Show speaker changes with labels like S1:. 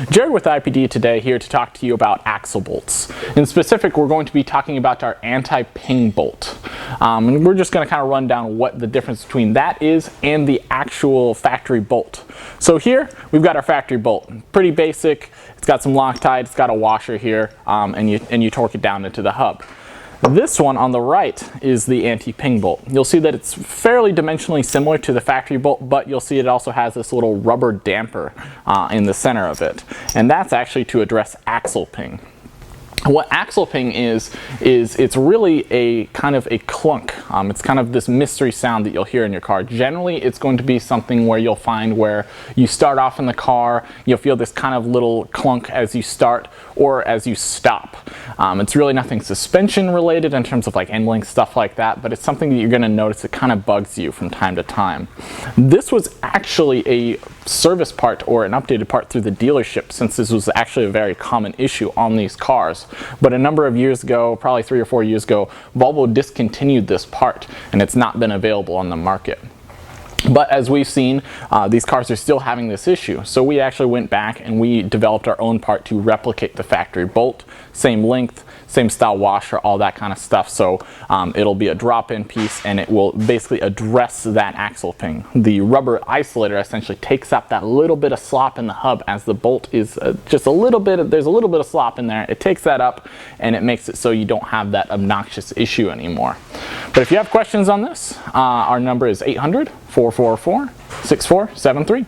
S1: Jared with IPD today, here to talk to you about axle bolts. In specific, we're going to be talking about our anti-ping bolt. And we're just going to kind of run down what the difference between that is and the actual factory bolt. So here, we've got our factory bolt. Pretty basic. It's got some Loctite, it's got a washer here, and you torque it down into the hub. This one on the right is the anti-ping bolt. You'll see that it's fairly dimensionally similar to the factory bolt, but you'll see it also has this little rubber damper in the center of it. And that's actually to address axle ping. What axle ping is it's really a kind of a clunk. It's kind of this mystery sound that you'll hear in your car. Generally, it's going to be something where you'll find where you start off in the car, you'll feel this kind of little clunk as you start or as you stop. It's really nothing suspension related in terms of like end link, stuff like that, but it's something that you're going to notice it kind of bugs you from time to time. This was actually a service part or an updated part through the dealership, since this was actually a very common issue on these cars. But a number of years ago, probably 3 or 4 years ago, Volvo discontinued this part and it's not been available on the market. But as we've seen, these cars are still having this issue. So we actually went back and we developed our own part to replicate the factory bolt. Same length, same style washer, all that kind of stuff. So it'll be a drop-in piece and it will basically address that axle ping. The rubber isolator essentially takes up that little bit of slop in the hub as the bolt is just a little bit, there's a little bit of slop in there. It takes that up and it makes it so you don't have that obnoxious issue anymore. But if you have questions on this, our number is 800-444-6473.